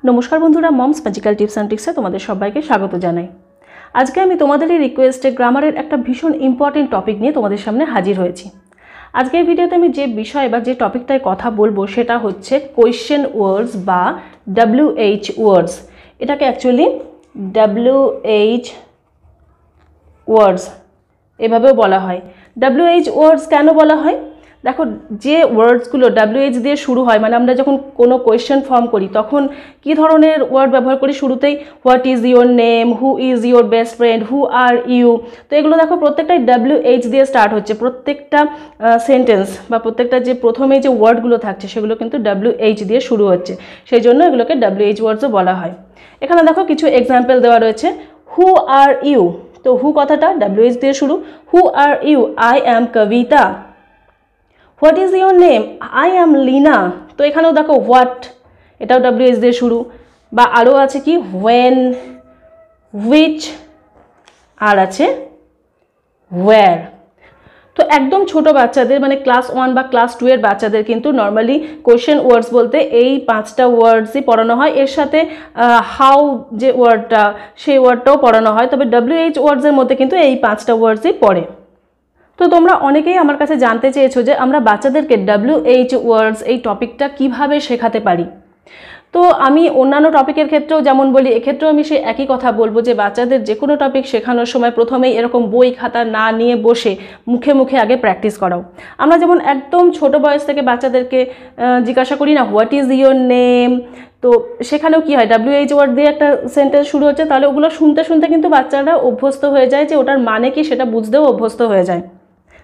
নমস্কার বন্ধুরা, moms magical tips and ট্রিক্সে তোমাদের সবাইকে স্বাগত জানাই। আজকে আমি তোমাদেরই রিকোয়েস্টে গ্রামারের একটা ভীষণ ইম্পর্টেন্ট টপিক নিয়ে তোমাদের সামনে হাজির হয়েছি। আজকের ভিডিওতে আমি যে বিষয় বা যে টপিকটায় কথা বলবো সেটা হচ্ছে কোয়েশ্চেন ওয়ার্ডস বা WH ওয়ার্ডস। এটাকে অ্যাকচুয়ালি WH ওয়ার্ডস এভাবেও বলা হয়। WH ওয়ার্ডস কেন বলা হয়? দেখো, যে ওয়ার্ডসগুলো WH দিয়ে শুরু হয়, মানে আমরা যখন কোনো কোয়েশ্চেন ফর্ম করি তখন কী ধরনের ওয়ার্ড ব্যবহার করি? শুরুতেই what is your name, who is your best friend, who are you. তো এগুলো দেখো প্রত্যেকটাই WH দিয়ে স্টার্ট হচ্ছে। প্রত্যেকটা সেন্টেন্স বা প্রত্যেকটা যে প্রথমে যে ওয়ার্ডগুলো থাকছে সেগুলো কিন্তু WH দিয়ে শুরু হচ্ছে, সেই জন্য এগুলোকে WH ওয়ার্ডসও বলা হয়। এখানে দেখো কিছু এক্সাম্পল দেওয়া রয়েছে। হু আর ইউ, তো হু কথাটা WH দিয়ে শুরু। Who are you? I am Kabita. What is your name? I am Leena. তো এখানেও দেখো হোয়াট, এটাও WH দিয়ে শুরু। বা আরও আছে কি হোয়েন, হুইচ, আর আছে ওয়্যার। তো একদম ছোট বাচ্চাদের মানে ক্লাস 1 বা ক্লাস 2 এর বাচ্চাদের কিন্তু নর্মালি কোয়েশ্চেন ওয়ার্ডস বলতে এই 5টা ওয়ার্ডসই পড়ানো হয়। এর সাথে হাউ যে ওয়ার্ডটা, সেই ওয়ার্ডটাও পড়ানো হয়। তবে WH ওয়ার্ডসের মধ্যে কিন্তু এই 5টা ওয়ার্ডসই পড়ে। তো তোমরা অনেকেই আমার কাছে জানতে চেয়েছো যে আমরা বাচ্চাদেরকে WH ওয়ার্ডস এই টপিকটা কিভাবে শেখাতে পারি। তো আমি অন্যান্য টপিকের ক্ষেত্রেও যেমন বলি, এক্ষেত্রেও আমি সেই একই কথা বলবো যে বাচ্চাদের যে কোনো টপিক শেখানোর সময় প্রথমেই এরকম বই খাতা না নিয়ে বসে মুখে মুখে আগে প্র্যাকটিস করাও। আমরা যেমন একদম ছোট বয়স থেকে বাচ্চাদেরকে জিজ্ঞাসা করি না, হোয়াট ইজ ইউর নেম? তো সেখানেও কি হয়, WH ওয়ার্ড দিয়ে একটা সেন্টেন্স শুরু হচ্ছে, তাহলে ওগুলো শুনতে শুনতে কিন্তু বাচ্চারা অভ্যস্ত হয়ে যায়, যে ওটার মানে কি সেটা বুঝতেও অভ্যস্ত হয়ে যায়।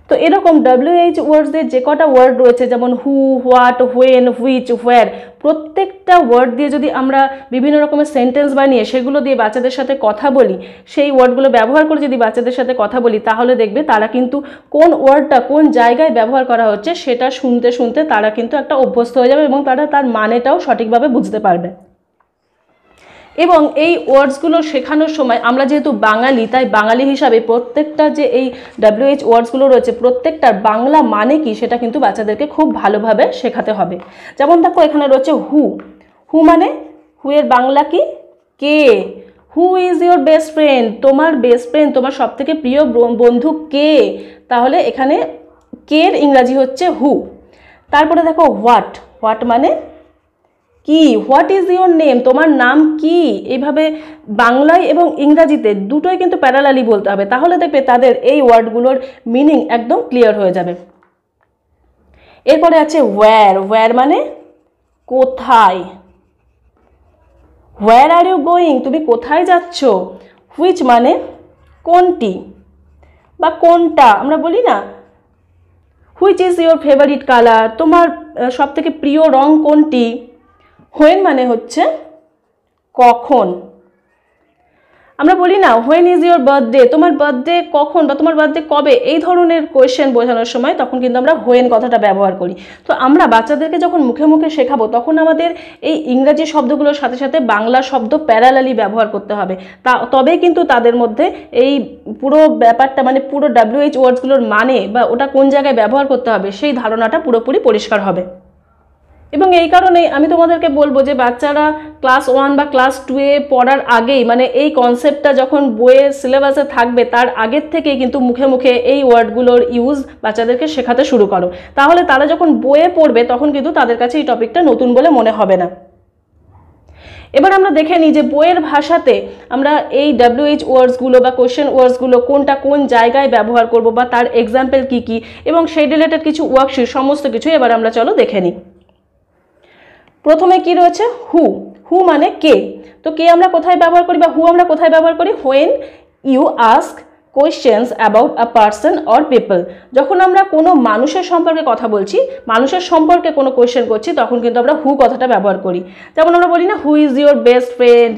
তো এরকম WH ওয়ার্ডসদের যে কটা ওয়ার্ড রয়েছে, যেমন হু, হোয়াট, হোয়েন, হুইচ, হোয়ার, প্রত্যেকটা ওয়ার্ড দিয়ে যদি আমরা বিভিন্ন রকমের সেন্টেন্স বানিয়ে সেগুলো দিয়ে বাচ্চাদের সাথে কথা বলি, সেই ওয়ার্ডগুলো ব্যবহার করে যদি বাচ্চাদের সাথে কথা বলি, তাহলে দেখবে তারা কিন্তু কোন ওয়ার্ডটা কোন জায়গায় ব্যবহার করা হচ্ছে সেটা শুনতে শুনতে তারা কিন্তু একটা অভ্যস্ত হয়ে যাবে এবং তারা তার মানেটাও সঠিকভাবে বুঝতে পারবে। এবং এই ওয়ার্ডসগুলো শেখানোর সময় আমরা যেহেতু বাঙালি, তাই বাঙালি হিসাবে প্রত্যেকটা যে এই WH ওয়ার্ডসগুলো রয়েছে প্রত্যেকটার বাংলা মানে কি সেটা কিন্তু বাচ্চাদেরকে খুব ভালোভাবে শেখাতে হবে। যেমন দেখো এখানে রয়েছে হু। হু মানে, হু এর বাংলা কি? কে। Who is your best friend? তোমার বেস্ট ফ্রেন্ড, তোমার সবথেকে প্রিয় বন্ধু কে? তাহলে এখানে কের ইংরাজি হচ্ছে হু। তারপরে দেখো হোয়াট। হোয়াট মানে কি? What is your name? তোমার নাম কি? এইভাবে বাংলায় এবং ইংরাজিতে দুটোই কিন্তু প্যারালালি বলতে হবে, তাহলে দেখবে তাদের এই ওয়ার্ডগুলোর মিনিং একদম ক্লিয়ার হয়ে যাবে। এরপরে আছে ওয়্যার। ওয়্যার মানে কোথায়। হোয়ার আর ইউ গোয়িং? তুমি কোথায় যাচ্ছ। হুইচ মানে কোনটি বা কোনটা, আমরা বলি না which is your favourite colour? তোমার সবথেকে প্রিয় রং কোনটি। হোয়েন মানে হচ্ছে কখন। আমরা বলি না হোয়েন ইজ ইউর বার্থডে? তোমার বার্থডে কখন বা তোমার বার্থডে কবে? এই ধরনের কোয়েশ্চেন বোঝানোর সময় তখন কিন্তু আমরা হোয়েন কথাটা ব্যবহার করি। তো আমরা বাচ্চাদেরকে যখন মুখে মুখে শেখাবো তখন আমাদের এই ইংরাজি শব্দগুলোর সাথে সাথে বাংলা শব্দ প্যারালালি ব্যবহার করতে হবে, তবেই কিন্তু তাদের মধ্যে এই পুরো ব্যাপারটা মানে পুরো WH ওয়ার্ডসগুলোর মানে বা ওটা কোন জায়গায় ব্যবহার করতে হবে সেই ধারণাটা পুরোপুরি পরিষ্কার হবে। এবং এই কারণেই আমি তোমাদেরকে বলবো যে বাচ্চারা ক্লাস 1 বা ক্লাস 2-এ পড়ার আগেই, মানে এই কনসেপ্টটা যখন বইয়ের সিলেবাসে থাকবে তার আগের থেকেই কিন্তু মুখে মুখে এই ওয়ার্ডগুলোর ইউজ বাচ্চাদেরকে শেখাতে শুরু করো, তাহলে তারা যখন বইয়ে পড়বে তখন কিন্তু তাদের কাছে এই টপিকটা নতুন বলে মনে হবে না। এবার আমরা দেখে নিই যে বইয়ের ভাষাতে আমরা এই WH ওয়ার্ডসগুলো বা কোয়েশ্চেন ওয়ার্ডসগুলো কোনটা কোন জায়গায় ব্যবহার করব বা তার এক্সাম্পল কি কি এবং সেই রিলেটেড কিছু ওয়ার্কশিট সমস্ত কিছু এবার আমরা চলো দেখে নিই। প্রথমে কি রয়েছে? হু। হু মানে কে। তো কে আমরা কোথায় ব্যবহার করি বা হু আমরা কোথায় ব্যবহার করি? When you ask questions about a person or people. যখন আমরা কোনো মানুষের সম্পর্কে কথা বলছি, মানুষের সম্পর্কে কোনো কোয়েশ্চেন করছি, তখন কিন্তু আমরা হু কথাটা ব্যবহার করি। যেমন আমরা বলি না হু is your best friend,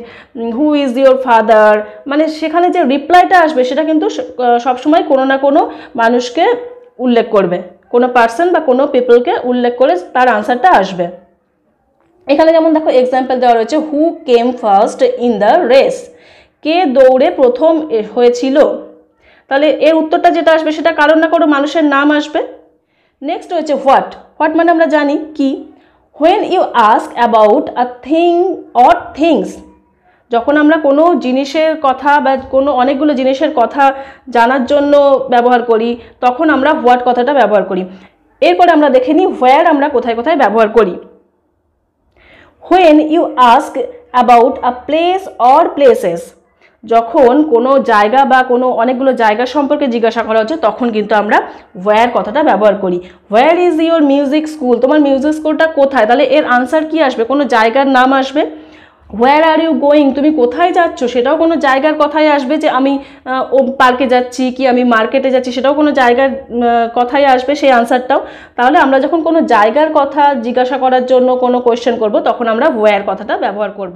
who is your father, মানে সেখানে যে রিপ্লাইটা আসবে সেটা কিন্তু সবসময় কোনো না কোনো মানুষকে উল্লেখ করবে, কোনো পার্সন বা কোনো পিপলকে উল্লেখ করে তার আনসারটা আসবে। এখানে যেমন দেখো এক্সাম্পল দেওয়া রয়েছে হু কেম ফার্স্ট ইন দ্য রেস? কে দৌড়ে প্রথম হয়েছিল? তাহলে এর উত্তরটা যেটা আসবে সেটা কারণ না কোনো মানুষের নাম আসবে। নেক্সট রয়েছে হোয়াট। হোয়াট মানে আমরা জানি কি। When you ask about a thing or things, যখন আমরা কোনো জিনিসের কথা বা কোনো অনেকগুলো জিনিসের কথা জানার জন্য ব্যবহার করি তখন আমরা হোয়াট কথাটা ব্যবহার করি। এরপরে আমরা দেখে নিই হোয়ার আমরা কোথায় কোথায় ব্যবহার করি। When you ask about a place or places, যখন কোনো জায়গা বা কোনো অনেকগুলো জায়গা সম্পর্কে জিজ্ঞাসা করা হচ্ছে তখন কিন্তু আমরা হোয়ার কথাটা ব্যবহার করি। Where is your music school, তোমার মিউজিক স্কুলটা কোথায়, তাহলে এর আনসার কি আসবে, কোনো জায়গার নাম আসবে। হোয়ার আর ইউ গোয়িং, তুমি কোথায় যাচ্ছ, সেটাও কোনো জায়গার কথাই আসবে, যে আমি পার্কে যাচ্ছি কি আমি মার্কেটে যাচ্ছি, সেটাও কোনো জায়গার কথাই আসবে সেই আনসারটাও। তাহলে আমরা যখন কোনো জায়গার কথা জিজ্ঞাসা করার জন্য কোনো কোয়েশ্চেন করব তখন আমরা হোয়ার কথাটা ব্যবহার করব।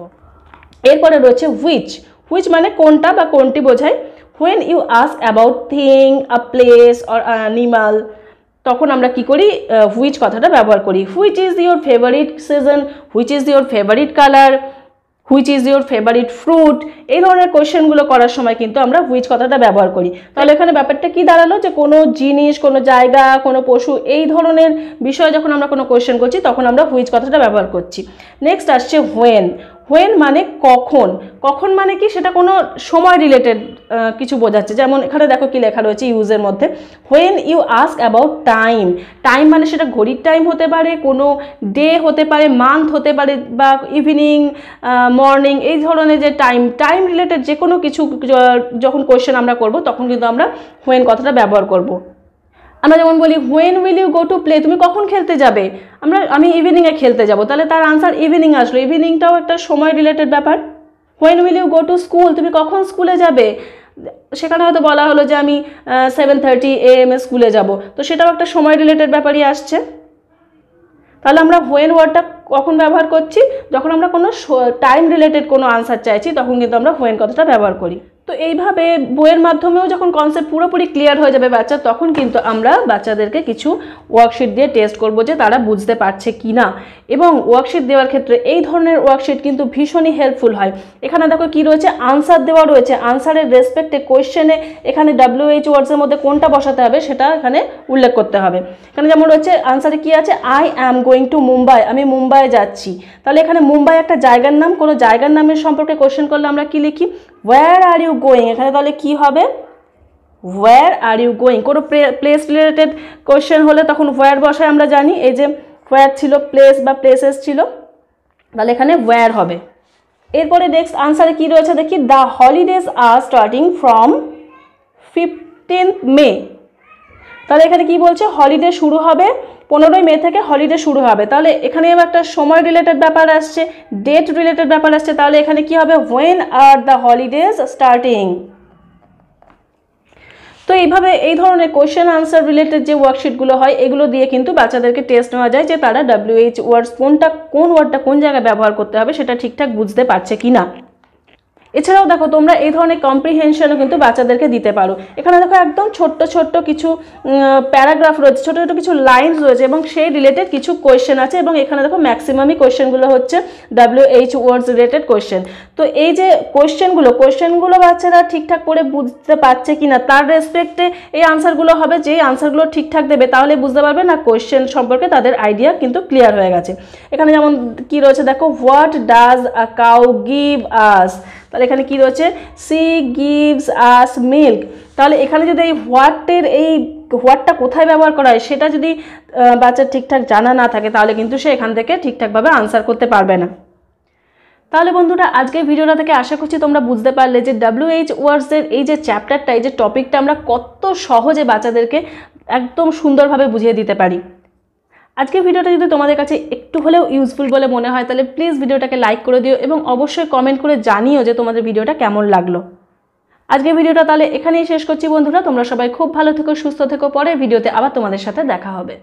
এরপরে রয়েছে হুইচ। হুইচ মানে কোনটা বা কোনটি বোঝায়। When you ask about thing, a place or animal, তখন আমরা কি করি, হুইচ কথাটা ব্যবহার করি। Which is your favourite season, which is your favourite colour, which is your favourite fruit, এই ধরনের কোয়েশ্চেনগুলো করার সময় কিন্তু আমরা হুইচ কথাটা ব্যবহার করি। তাহলে এখানে ব্যাপারটা কি দাঁড়ালো, যে কোনো জিনিস, কোনো জায়গা, কোনো পশু, এই ধরনের বিষয়ে যখন আমরা কোনো কোয়েশ্চেন করছি তখন আমরা হুইচ কথাটা ব্যবহার করছি। নেক্সট আসছে হোয়েন। হোয়েন মানে কখন। কখন মানে কি, সেটা কোনো সময় রিলেটেড কিছু বোঝাচ্ছে। যেমন এখানে দেখো কি লেখা রয়েছে ইউজের মধ্যে, when you ask about time. Time মানে সেটা ঘড়ির টাইম হতে পারে, কোনো ডে হতে পারে, মান্থ হতে পারে, বা ইভিনিং, মর্নিং, এই ধরনের যে টাইম রিলেটেড যে কোনো কিছু যখন কোয়েশ্চেন আমরা করব তখন কিন্তু আমরা হোয়েন কথাটা ব্যবহার করব। আমরা যেমন বলি when will you go to play, তুমি কখন খেলতে যাবে, আমি ইভিনিংয়ে খেলতে যাব, তাহলে তার আনসার ইভিনিং আসলো। ইভিনিংটাও একটা সময় রিলেটেড ব্যাপার। When will you go to school, তুমি কখন স্কুলে যাবে, সেখানে হয়তো বলা হলো যে আমি 7:30 AM স্কুলে যাব, তো সেটাও একটা সময় রিলেটেড ব্যাপারই আসছে। তাহলে আমরা হোয়েন ওয়ার্ডটা কখন ব্যবহার করছি, যখন আমরা কোনো টাইম রিলেটেড কোনো আনসার চাইছি তখন কিন্তু আমরা হোয়েন কথাটা ব্যবহার করি। তো এইভাবে বইয়ের মাধ্যমেও যখন কনসেপ্ট পুরোপুরি ক্লিয়ার হয়ে যাবে বাচ্চা, তখন কিন্তু আমরা বাচ্চাদেরকে কিছু ওয়ার্কশিট দিয়ে টেস্ট করব যে তারা বুঝতে পারছে কি না। এবং ওয়ার্কশিট দেওয়ার ক্ষেত্রে এই ধরনের ওয়ার্কশিট কিন্তু ভীষণই হেল্পফুল হয়। এখানে দেখো কি রয়েছে, আনসার দেওয়া রয়েছে, আনসারের রেসপেক্টে কোয়েশ্চেনে এখানে WH ওয়ার্ডসের মধ্যে কোনটা বসাতে হবে সেটা এখানে উল্লেখ করতে হবে। এখানে যেমন রয়েছে আনসারে কি আছে, I am going to Mumbai, আমি মুম্বাই যাচ্ছি। তাহলে এখানে মুম্বাই একটা জায়গার নাম, কোনো জায়গার নামের সম্পর্কে কোয়েশ্চেন করলে আমরা কি লিখি, হোয়ার আর ইউ গোয়িং। এখানে তাহলে কি হবে, হোয়ার আর ইউ গোয়িং। কোনো প্লেস রিলেটেড কোয়েশ্চেন হলে তখন হোয়ার বসায়, আমরা জানি এই যে হোয়ার ছিল প্লেস বা প্লেসেস ছিল, তাহলে এখানে হোয়ার হবে। এরপরে নেক্সট আনসারে কি রয়েছে দেখি, the holidays are starting from 15th May. তাহলে এখানে কি বলছে, হলিডে শুরু হবে 15ই মে থেকে, হলিডে শুরু হবে। তাহলে এখানে একটা সময় রিলেটেড ব্যাপার আসছে, ডেট রিলেটেড ব্যাপার আসছে, তাহলে এখানে কি হবে, when are the holidays starting. তো এইভাবে এই ধরনের কোয়েশ্চেন আনসার রিলেটেড যে ওয়ার্কশিটগুলো হয় এগুলো দিয়ে কিন্তু বাচ্চাদেরকে টেস্ট নেওয়া যায় যে তারা WH ওয়ার্ডস কোন ওয়ার্ডটা কোন জায়গায় ব্যবহার করতে হবে সেটা ঠিকঠাক বুঝতে পারছে কি না। এছাড়াও দেখো তোমরা এই ধরনের কম্প্রিহেনশনও কিন্তু বাচ্চাদেরকে দিতে পারো। এখানে দেখো একদম ছোট্ট ছোট্ট কিছু প্যারাগ্রাফ রয়েছে, ছোটো ছোটো কিছু লাইনস রয়েছে এবং সেই রিলেটেড কিছু কোয়েশ্চেন আছে, এবং এখানে দেখো ম্যাক্সিমামই কোয়েশ্চেনগুলো হচ্ছে WH ওয়ার্ডস রিলেটেড কোয়েশ্চেন। তো এই যে কোয়েশ্চেনগুলো বাচ্চারা ঠিকঠাক করে বুঝতে পারছে কিনা তার রেসপেক্টে এই আনসারগুলো হবে। যেই আনসারগুলো ঠিকঠাক দেবে তাহলে বুঝতে পারবে না কোয়েশ্চেন সম্পর্কে তাদের আইডিয়া কিন্তু ক্লিয়ার হয়ে গেছে। এখানে যেমন কি রয়েছে দেখো, what does a cow give us, তাহলে এখানে কি রয়েছে, সি গিভস আস মিল্ক। তাহলে এখানে যদি এই হোয়াটটা কোথায় ব্যবহার করা হয় সেটা যদি বাচ্চার ঠিকঠাক জানা না থাকে তাহলে কিন্তু সে এখান থেকে ঠিকঠাকভাবে আনসার করতে পারবে না। তাহলে বন্ধুরা আজকের ভিডিওটা থেকে আশা করছি তোমরা বুঝতে পারলে যে WH ওয়ার্ডসের এই যে চ্যাপ্টারটা, এই যে টপিকটা আমরা কত সহজে বাচ্চাদেরকে একদম সুন্দরভাবে বুঝিয়ে দিতে পারি। আজকের ভিডিওটা যদি তোমাদের কাছে একটু হলেও ইউজফুল বলে মনে হয় তাহলে প্লিজ ভিডিওটাকে লাইক করে দিও এবং অবশ্যই কমেন্ট করে জানিও যে তোমাদের ভিডিওটা কেমন লাগলো। আজকের ভিডিওটা তাহলে এখানেই শেষ করছি বন্ধুরা, তোমরা সবাই খুব ভালো থেকো, সুস্থ থেকো, পরের ভিডিওতে আবার তোমাদের সাথে দেখা হবে।